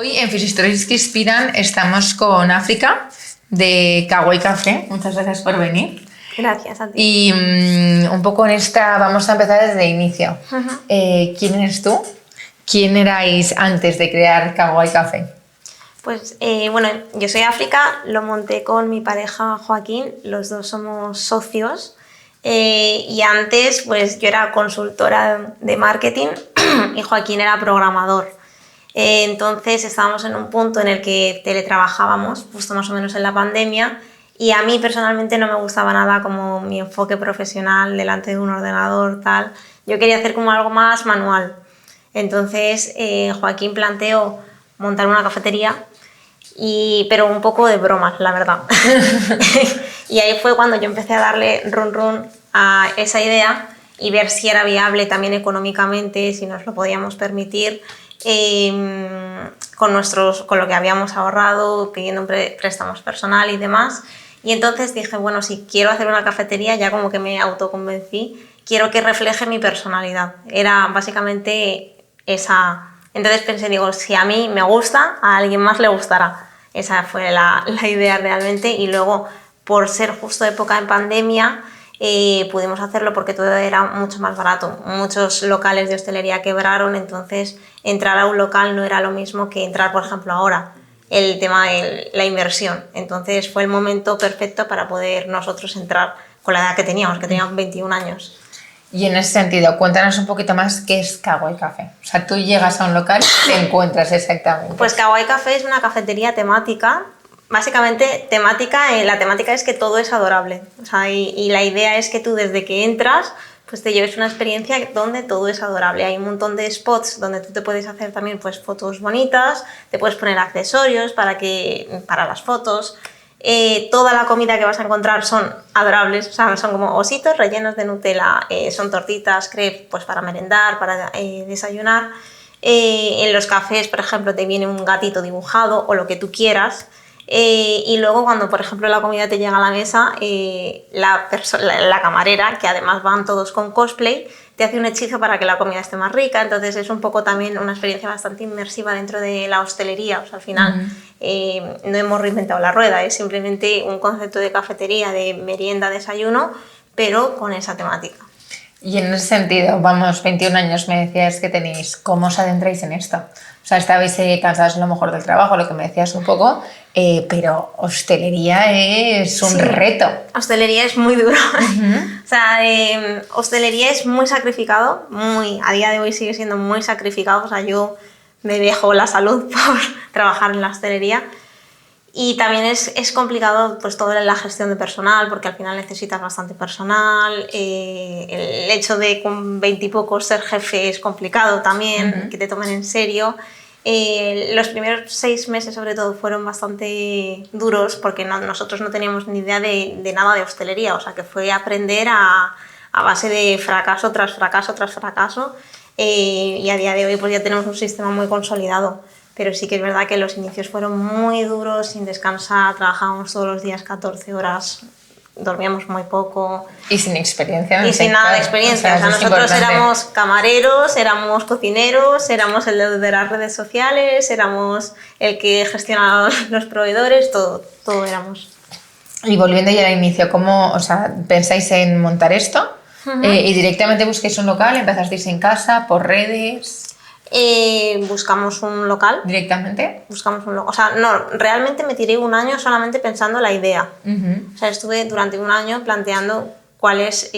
Hoy en Fisistories que Inspiran estamos con África de Kawaii Café. Muchas gracias por venir. Gracias a ti. Y un poco en esta vamos a empezar desde el inicio. ¿Quién eres tú? ¿Quién erais antes de crear Kawaii Café? Pues bueno, yo soy África, lo monté con mi pareja Joaquín, los dos somos socios. Y antes pues yo era consultora de marketing y Joaquín era programador. Entonces estábamos en un punto en el que teletrabajábamos, justo más o menos en la pandemia, y a mí personalmente no me gustaba nada como mi enfoque profesional delante de un ordenador, tal. Yo quería hacer como algo más manual. Entonces Joaquín planteó montar una cafetería, pero un poco de bromas, la verdad. Y ahí fue cuando yo empecé a darle run a esa idea y ver si era viable también económicamente, si nos lo podíamos permitir, con lo que habíamos ahorrado, pidiendo préstamos personal y demás. Y entonces dije, bueno, si quiero hacer una cafetería, ya como que me autoconvencí, quiero que refleje mi personalidad. Era básicamente esa. Entonces pensé, digo, si a mí me gusta, a alguien más le gustará. Esa fue la idea realmente. Y luego, por ser justo época en pandemia, pudimos hacerlo porque todo era mucho más barato. Muchos locales de hostelería quebraron, entonces entrar a un local no era lo mismo que entrar, por ejemplo, ahora, el tema de la inversión. Entonces fue el momento perfecto para poder nosotros entrar con la edad que teníamos 21 años. Y en ese sentido, cuéntanos un poquito más qué es Kawaii Café. O sea, tú llegas a un local y te encuentras exactamente. Pues Kawaii Café es una cafetería temática. Básicamente, la temática es que todo es adorable. O sea, y la idea es que tú desde que entras, pues te lleves una experiencia donde todo es adorable. Hay un montón de spots donde tú te puedes hacer también pues, fotos bonitas, te puedes poner accesorios para las fotos. Toda la comida que vas a encontrar son adorables, o sea, son como ositos rellenos de Nutella, son tortitas, crepes pues para merendar, para desayunar. En los cafés, por ejemplo, te viene un gatito dibujado o lo que tú quieras. Y luego cuando por ejemplo la comida te llega a la mesa, la camarera, que además van todos con cosplay, te hace un hechizo para que la comida esté más rica. Entonces es un poco también una experiencia bastante inmersiva dentro de la hostelería. O sea, al final no hemos reinventado la rueda, es simplemente un concepto de cafetería, de merienda, desayuno, pero con esa temática. Y en ese sentido, vamos, 21 años me decías que tenéis, ¿cómo os adentráis en esto? O sea, estabais cansados a lo mejor del trabajo, lo que me decías un poco, pero hostelería es un reto. Hostelería es muy duro. O sea, hostelería es muy sacrificado, a día de hoy sigue siendo muy sacrificado. O sea, yo me dejo la salud por trabajar en la hostelería. Y también es complicado pues todo la gestión de personal, porque al final necesitas bastante personal. El hecho de con 20 y pocos ser jefe es complicado también, que te tomen en serio. Los primeros 6 meses sobre todo fueron bastante duros porque nosotros no teníamos ni idea de nada de hostelería, o sea que fue aprender a base de fracaso tras fracaso tras fracaso, y a día de hoy pues ya tenemos un sistema muy consolidado. Pero sí que es verdad que los inicios fueron muy duros, sin descansar, trabajábamos todos los días 14 horas, dormíamos muy poco. Y sin experiencia. Y sin nada de experiencia. O sea, nosotros éramos camareros, éramos cocineros, éramos el de las redes sociales, éramos el que gestionaba los proveedores, todo éramos. Y volviendo ya al inicio, ¿cómo, o sea, pensáis en montar esto? Y directamente busquéis un local, empezasteis en casa, por redes... buscamos un local. ¿Directamente? Buscamos un local. O sea, no, realmente me tiré un año solamente pensando la idea. O sea, estuve durante un año planteando cuál es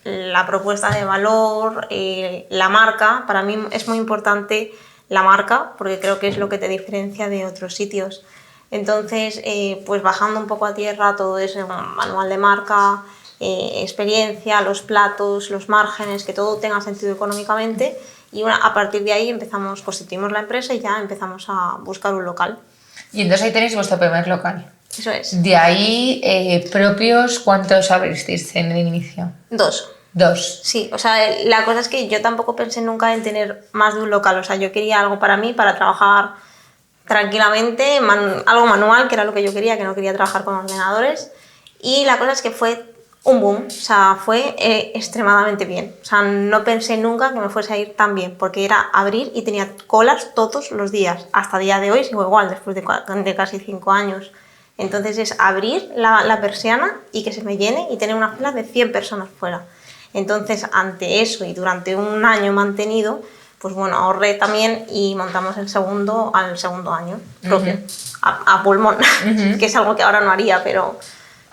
la propuesta de valor, la marca. Para mí es muy importante la marca, porque creo que es lo que te diferencia de otros sitios. Entonces, pues bajando un poco a tierra, todo es un manual de marca, experiencia, los platos, los márgenes, que todo tenga sentido económicamente. Y a partir de ahí constituimos la empresa y ya empezamos a buscar un local. Y entonces ahí tenéis vuestro primer local. Eso es. De ahí, propios, ¿cuántos abristeis en el inicio? 2. 2. Sí, o sea, la cosa es que yo tampoco pensé nunca en tener más de un local. O sea, yo quería algo para mí, para trabajar tranquilamente, algo manual, que era lo que yo quería, que no quería trabajar con ordenadores. Y la cosa es que fue Un boom, o sea, fue extremadamente bien. O sea, no pensé nunca que me fuese a ir tan bien, porque era abrir y tenía colas todos los días. Hasta el día de hoy sigo igual, después de casi 5 años. Entonces es abrir la persiana y que se me llene y tener una fila de 100 personas fuera. Entonces, ante eso y durante un año mantenido, pues bueno, ahorré también y montamos el segundo al segundo año propio, a pulmón, que es algo que ahora no haría, pero...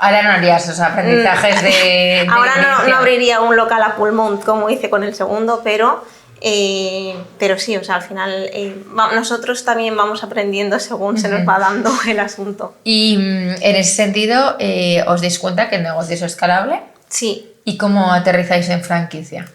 Ahora no harías esos aprendizajes de ahora no inicio. abriría un local a pulmón como hice con el segundo, pero sí, o sea, al final nosotros también vamos aprendiendo según se nos va dando el asunto. Y en ese sentido, ¿os dais cuenta que el negocio es escalable? Sí. ¿Y cómo aterrizáis en franquicia?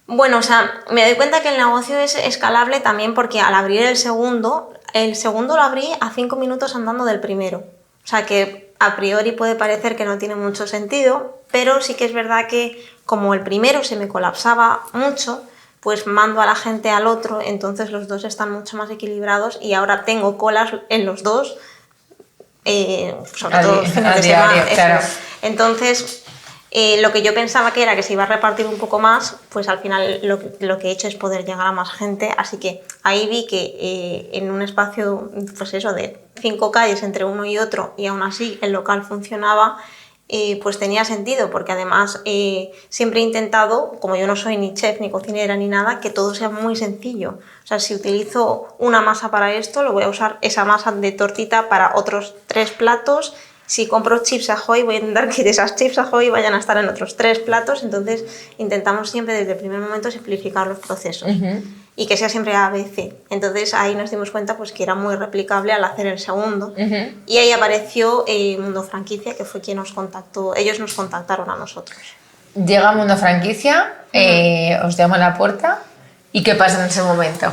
Bueno, o sea, me doy cuenta que el negocio es escalable también porque al abrir el segundo lo abrí a 5 minutos andando del primero. O sea que a priori puede parecer que no tiene mucho sentido, pero sí que es verdad que como el primero se me colapsaba mucho, pues mando a la gente al otro, entonces los dos están mucho más equilibrados y ahora tengo colas en los dos, sobre todo los fines de semana. Claro. Entonces, lo que yo pensaba que era que se iba a repartir un poco más, pues al final lo que he hecho es poder llegar a más gente, así que ahí vi que en un espacio, pues eso, de 5 calles entre uno y otro, y aún así el local funcionaba, pues tenía sentido, porque además siempre he intentado, como yo no soy ni chef, ni cocinera, ni nada, que todo sea muy sencillo. O sea, si utilizo una masa para esto, lo voy a usar esa masa de tortita para otros 3 platos. Si compro chips Ahoy, voy a intentar que esas chips Ahoy vayan a estar en otros 3 platos. Entonces, intentamos siempre desde el primer momento simplificar los procesos y que sea siempre ABC. Entonces, ahí nos dimos cuenta pues, que era muy replicable al hacer el segundo. Y ahí apareció Mundo Franquicia, que fue quien nos contactó. Ellos nos contactaron a nosotros. Llega Mundo Franquicia, os llama a la puerta. ¿Y qué pasa en ese momento?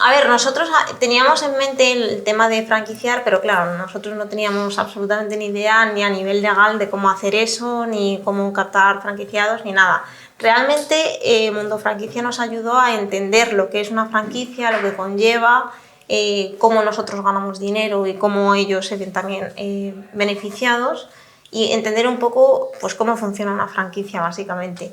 A ver, nosotros teníamos en mente el tema de franquiciar, pero claro, nosotros no teníamos absolutamente ni idea ni a nivel legal de cómo hacer eso, ni cómo captar franquiciados, ni nada. Realmente Mundo Franquicia nos ayudó a entender lo que es una franquicia, lo que conlleva, cómo nosotros ganamos dinero y cómo ellos se ven también beneficiados y entender un poco pues, cómo funciona una franquicia básicamente.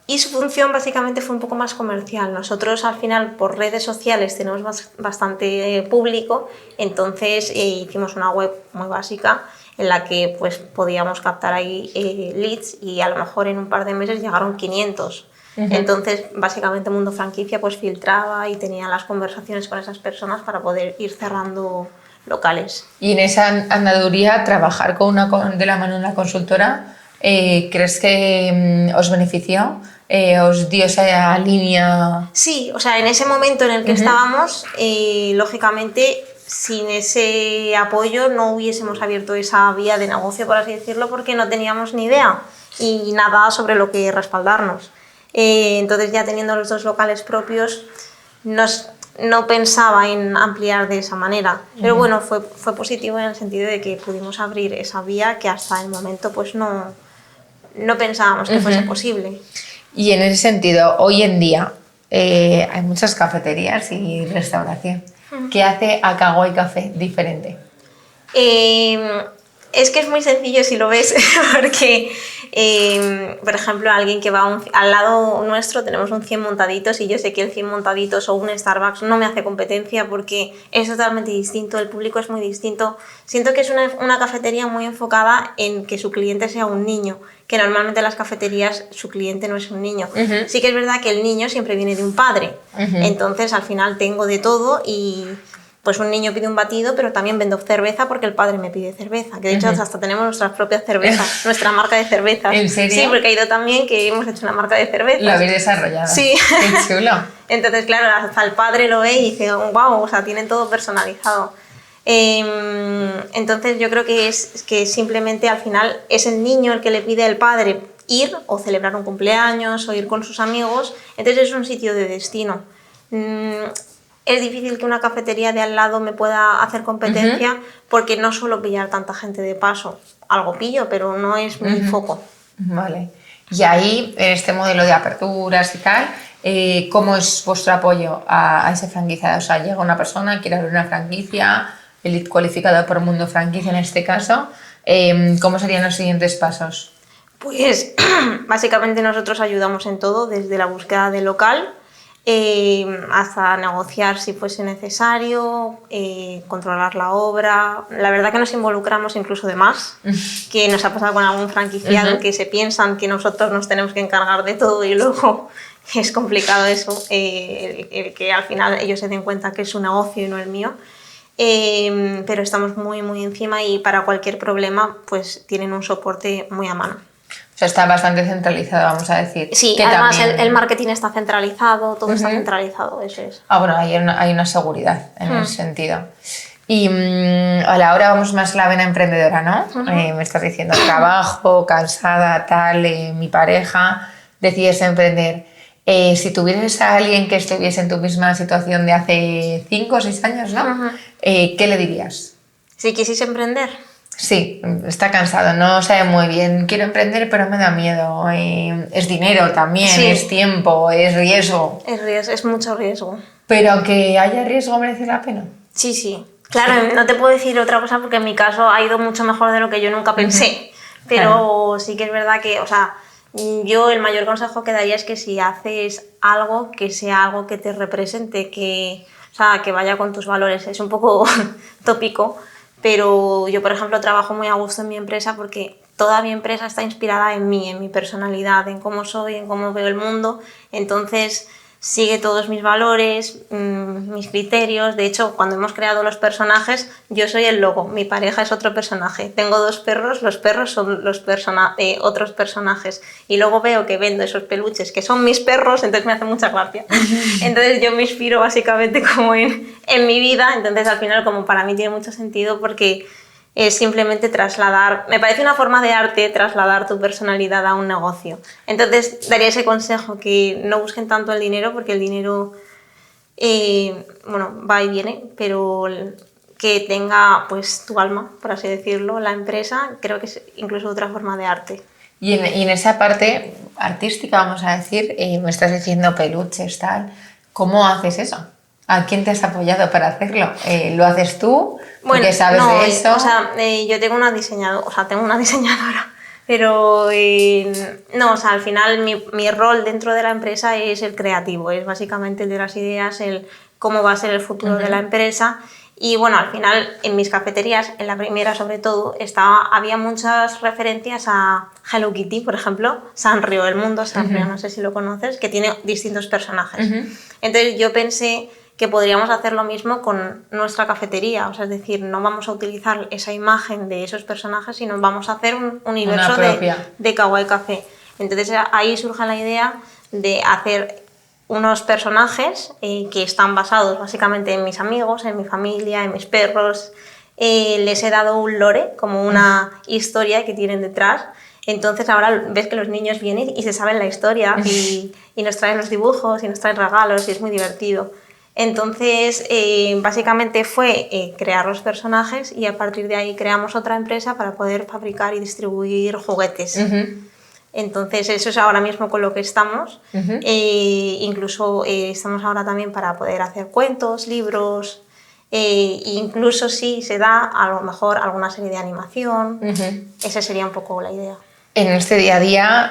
Y su función básicamente fue un poco más comercial. Nosotros al final por redes sociales tenemos bastante público, entonces hicimos una web muy básica en la que pues, podíamos captar ahí leads y a lo mejor en un par de meses llegaron 500. Entonces básicamente Mundo Franquicia pues, filtraba y tenía las conversaciones con esas personas para poder ir cerrando locales. Y en esa andaduría, trabajar de la mano de una consultora, ¿crees que os benefició? ¿Os dio esa línea? Sí, o sea, en ese momento en el que estábamos, lógicamente, sin ese apoyo no hubiésemos abierto esa vía de negocio, por así decirlo, porque no teníamos ni idea y nada sobre lo que respaldarnos. Entonces, ya teniendo los 2 locales propios, no pensaba en ampliar de esa manera. Pero bueno, fue positivo en el sentido de que pudimos abrir esa vía que hasta el momento pues no pensábamos que fuese posible. Y en ese sentido, hoy en día hay muchas cafeterías y restauración. ¿Qué hace Akagoy Café diferente? Es que es muy sencillo si lo ves, porque, por ejemplo, alguien que va al lado nuestro tenemos un 100 montaditos y yo sé que el 100 montaditos o un Starbucks no me hace competencia porque es totalmente distinto, el público es muy distinto. Siento que es una cafetería muy enfocada en que su cliente sea un niño, que normalmente en las cafeterías su cliente no es un niño. Sí que es verdad que el niño siempre viene de un padre, entonces al final tengo de todo y... Pues un niño pide un batido, pero también vendo cerveza porque el padre me pide cerveza. Que de hecho hasta tenemos nuestras propias cervezas, nuestra marca de cervezas. ¿En serio? Sí, porque ha ido también que hemos hecho una marca de cervezas. Lo habéis desarrollado. Sí. Qué chulo. Entonces, claro, hasta el padre lo ve y dice, wow, o sea, tienen todo personalizado. Entonces yo creo que es que simplemente al final es el niño el que le pide al padre ir o celebrar un cumpleaños o ir con sus amigos. Entonces es un sitio de destino. Es difícil que una cafetería de al lado me pueda hacer competencia porque no suelo pillar tanta gente de paso. Algo pillo, pero no es mi foco. Vale. Y ahí, en este modelo de aperturas y tal, ¿cómo es vuestro apoyo a ese franquiciado? O sea, llega una persona, quiere abrir una franquicia, el lead cualificado por Mundo Franquicia en este caso, ¿Cómo serían los siguientes pasos? Pues básicamente nosotros ayudamos en todo, desde la búsqueda del local hasta negociar si fuese necesario, controlar la obra. La verdad que nos involucramos incluso de más, que nos ha pasado con algún franquiciado que se piensan que nosotros nos tenemos que encargar de todo y luego es complicado eso, el que al final ellos se den cuenta que es su negocio y no el mío. Pero estamos muy encima y para cualquier problema pues tienen un soporte muy a mano. O sea, está bastante centralizado, vamos a decir. Sí, que además también... el marketing está centralizado, todo está centralizado, eso es. Bueno, hay una seguridad en ese sentido. Y ahora vamos más a la vena emprendedora, ¿no? Me estás diciendo trabajo, cansada, tal, mi pareja, decides emprender. Si tuvieras a alguien que estuviese en tu misma situación de hace 5 o 6 años, ¿no? ¿Qué le dirías? Si quisiese emprender. Sí, está cansado, no sabe muy bien. Quiero emprender, pero me da miedo. Es dinero también, sí. Es tiempo, es riesgo. Es mucho riesgo. Pero aunque haya riesgo, ¿merece la pena? Sí. Claro, no te puedo decir otra cosa porque en mi caso ha ido mucho mejor de lo que yo nunca pensé. Pero sí que es verdad que, o sea, yo el mayor consejo que daría es que si haces algo, que sea algo que te represente, que vaya con tus valores. Es un poco tópico. Pero yo, por ejemplo, trabajo muy a gusto en mi empresa porque toda mi empresa está inspirada en mí, en mi personalidad, en cómo soy, en cómo veo el mundo. Entonces, sigue todos mis valores, mis criterios. De hecho, cuando hemos creado los personajes, yo soy el logo, mi pareja es otro personaje. Tengo 2 perros, los perros son otros personajes. Y luego veo que vendo esos peluches que son mis perros, entonces me hace mucha gracia. Entonces yo me inspiro básicamente como en mi vida, entonces al final como para mí tiene mucho sentido porque es simplemente trasladar, me parece una forma de arte trasladar tu personalidad a un negocio. Entonces daría ese consejo, que no busquen tanto el dinero porque el dinero va y viene, pero que tenga pues tu alma, por así decirlo, la empresa, creo que es incluso otra forma de arte. Y en esa parte artística, vamos a decir, me estás diciendo peluches, tal, ¿cómo haces eso? ¿A quién te has apoyado para hacerlo? ¿Lo haces tú? Porque sabes de eso. O sea, yo tengo una diseñadora, pero al final mi rol dentro de la empresa es el creativo, es básicamente el de las ideas, el cómo va a ser el futuro de la empresa. Y bueno, al final en mis cafeterías, en la primera sobre todo, había muchas referencias a Hello Kitty, por ejemplo, Sanrio, el mundo Sanrio, no sé si lo conoces, que tiene distintos personajes. Entonces yo pensé que podríamos hacer lo mismo con nuestra cafetería, o sea, es decir, no vamos a utilizar esa imagen de esos personajes, sino vamos a hacer un universo de Kawaii Café. Entonces ahí surge la idea de hacer unos personajes que están basados básicamente en mis amigos, en mi familia, en mis perros. Les he dado un lore, como una historia que tienen detrás. Entonces ahora ves que los niños vienen y se saben la historia y nos traen los dibujos y nos traen regalos y es muy divertido. Entonces, básicamente fue crear los personajes y a partir de ahí creamos otra empresa para poder fabricar y distribuir juguetes. Entonces, eso es ahora mismo con lo que estamos. Incluso estamos ahora también para poder hacer cuentos, libros, incluso si se da a lo mejor alguna serie de animación. Esa sería un poco la idea. En este día a día,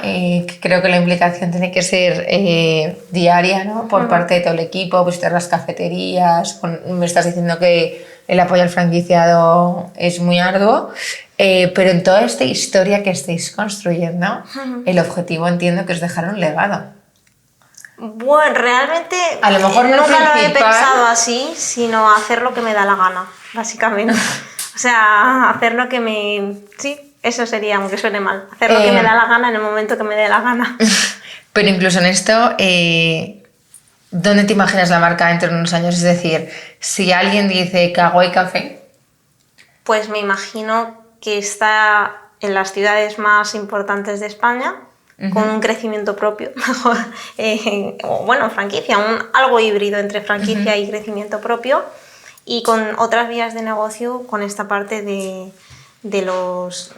creo que la implicación tiene que ser diaria, ¿no? Por parte de todo el equipo, visitar las cafeterías. Me estás diciendo que el apoyo al franquiciado es muy arduo, pero en toda esta historia que estáis construyendo, el objetivo entiendo que es dejar un legado. Bueno, realmente a lo mejor no nunca lo he pensado así, sino hacer lo que me da la gana, básicamente. O sea, hacer lo que me... Sí. Eso sería, aunque suene mal, hacer lo que me da la gana en el momento que me dé la gana. Pero incluso en esto, ¿dónde te imaginas la marca dentro de unos años? Es decir, si alguien dice Kawaii Café... Pues me imagino que está en las ciudades más importantes de España, con un crecimiento propio, mejor, franquicia, algo híbrido entre franquicia y crecimiento propio, y con otras vías de negocio, con esta parte de los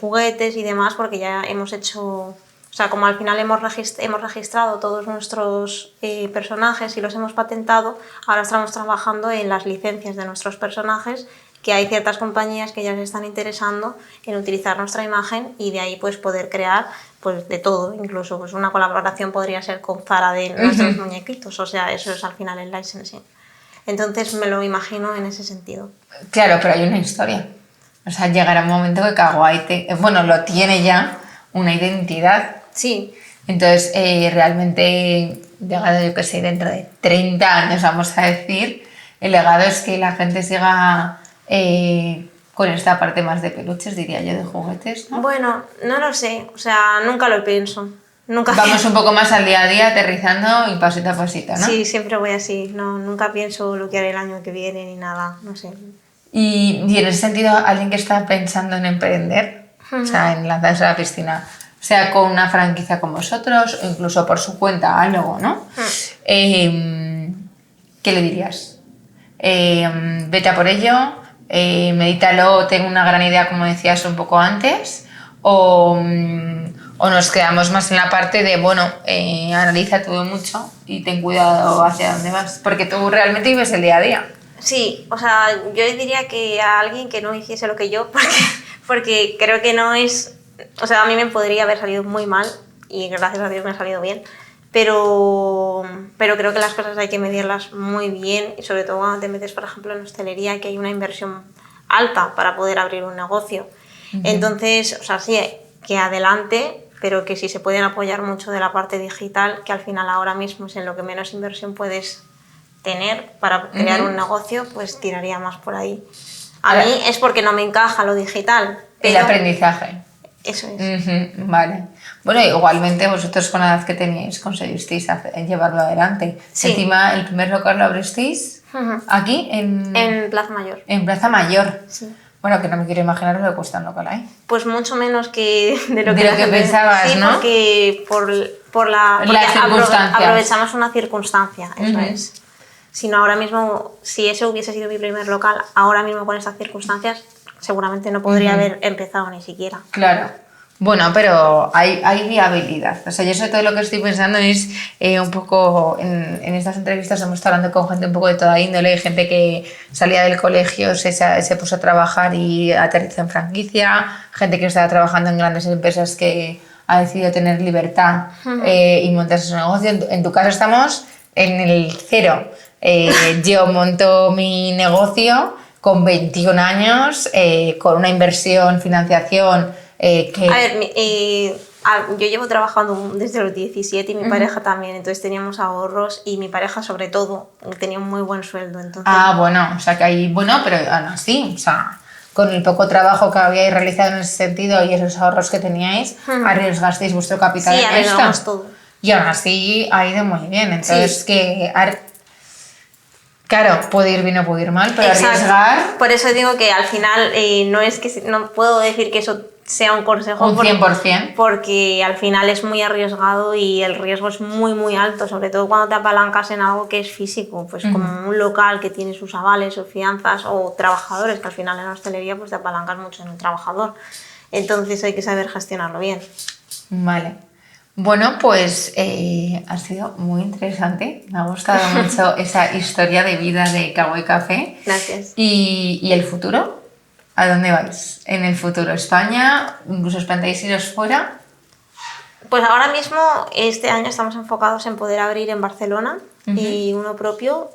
juguetes y demás, porque ya hemos hecho, o sea, como al final hemos registrado todos nuestros personajes y los hemos patentado, ahora estamos trabajando en las licencias de nuestros personajes, que hay ciertas compañías que ya se están interesando en utilizar nuestra imagen y de ahí pues poder crear pues de todo, incluso pues una colaboración podría ser con Zara de nuestros muñequitos, o sea, eso es al final el licensing. Entonces me lo imagino en ese sentido. Claro, pero hay una historia. O sea, llegará un momento que Kawaii lo tiene ya, una identidad. Sí. Entonces, realmente, llegado, yo que sé, dentro de 30 años, vamos a decir, el legado es que la gente siga con esta parte más de peluches, diría yo, de juguetes, ¿no? Bueno, no lo sé, o sea, nunca lo pienso. Vamos un poco más al día a día, aterrizando y pasito a pasito, ¿no? Sí, siempre voy así, no, nunca pienso lo que haré el año que viene ni nada, no sé. Y en ese sentido, alguien que está pensando en emprender, o sea, en lanzarse a la piscina, sea con una franquicia con vosotros o incluso por su cuenta, algo, ¿no? ¿Qué le dirías? Vete a por ello, medítalo, tengo una gran idea, como decías un poco antes, o nos quedamos más en la parte de, analiza todo mucho y ten cuidado hacia dónde vas, porque tú realmente vives el día a día. Sí, o sea, yo diría que a alguien que no hiciese lo que yo, porque creo que no es... O sea, a mí me podría haber salido muy mal y gracias a Dios me ha salido bien, pero creo que las cosas hay que medirlas muy bien y sobre todo cuando te metes, por ejemplo, en hostelería, que hay una inversión alta para poder abrir un negocio. Entonces, o sea, sí, que adelante, pero que si se pueden apoyar mucho de la parte digital, que al final ahora mismo es en lo que menos inversión puedes tener para crear un negocio, pues tiraría más por ahí. A mí es porque no me encaja lo digital. El aprendizaje. Eso es. Vale. Bueno, igualmente vosotros con la edad que teníais conseguisteis llevarlo adelante. Sí. Encima, el primer local lo abristeis aquí En Plaza Mayor. En Plaza Mayor. Sí. Bueno, que no me quiero imaginar lo que cuesta un local ahí. Pues mucho menos que de lo que pensabas, sí, ¿no? Porque porque aprovechamos una circunstancia, eso es. Si no, ahora mismo, si ese hubiese sido mi primer local, ahora mismo con estas circunstancias, seguramente no podría haber empezado ni siquiera. Claro. Bueno, pero hay viabilidad. O sea, yo sobre todo lo que estoy pensando es un poco, en estas entrevistas hemos estado hablando con gente un poco de toda índole, gente que salía del colegio, se puso a trabajar y aterrizó en franquicia, gente que estaba trabajando en grandes empresas que ha decidido tener libertad y montarse su negocio. En tu caso estamos en el cero. Yo monto mi negocio con 21 años, con una inversión, financiación... A ver, yo llevo trabajando desde los 17 y mi pareja también, entonces teníamos ahorros y mi pareja sobre todo tenía un muy buen sueldo. Entonces... bueno, o sea que ahí, pero aún así, o sea, con el poco trabajo que habíais realizado en ese sentido y esos ahorros que teníais, arriesgasteis vuestro capital en esto. Sí, arriesgamos todo. Y aún así ha ido muy bien, entonces claro, puede ir bien o puede ir mal, pero exacto. Arriesgar... Por eso digo que al final no puedo decir que eso sea un consejo. Un 100%. Porque al final es muy arriesgado y el riesgo es muy, muy alto, sobre todo cuando te apalancas en algo que es físico, pues como un local que tiene sus avales o fianzas o trabajadores, que al final en la hostelería pues te apalancas mucho en el trabajador. Entonces hay que saber gestionarlo bien. Vale. Bueno, pues ha sido muy interesante. Me ha gustado mucho esa historia de vida de Kawaii Café. Gracias. ¿Y el futuro? ¿A dónde vais en el futuro? ¿España? ¿Incluso os planteáis iros fuera? Pues ahora mismo, este año estamos enfocados en poder abrir en Barcelona y uno propio.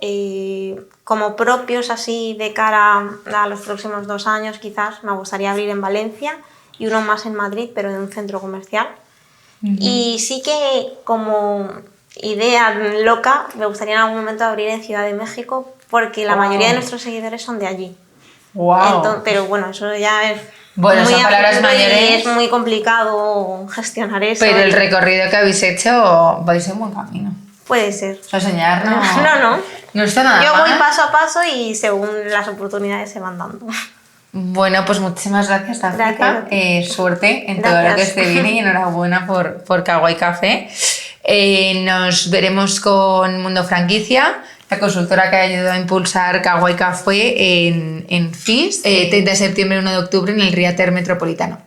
Como propios así de cara a los próximos 2 años quizás, me gustaría abrir en Valencia y uno más en Madrid, pero en un centro comercial. Y sí que como idea loca me gustaría en algún momento abrir en Ciudad de México porque la mayoría de nuestros seguidores son de allí. Wow. Pero bueno, eso ya es muy son palabras mayores y es muy complicado gestionar eso. Pero el recorrido que habéis hecho vais en buen camino. Puede ser. O sea, soñar no está nada mal. Yo voy paso a paso y según las oportunidades se van dando. Bueno, pues muchísimas gracias, África. Suerte en todo lo que esté bien y enhorabuena por Kawaii Café. Nos veremos con Mundo Franquicia, la consultora que ha ayudado a impulsar Kawaii Café en FIS, 30 de septiembre y 1 de octubre en el Riater Metropolitano.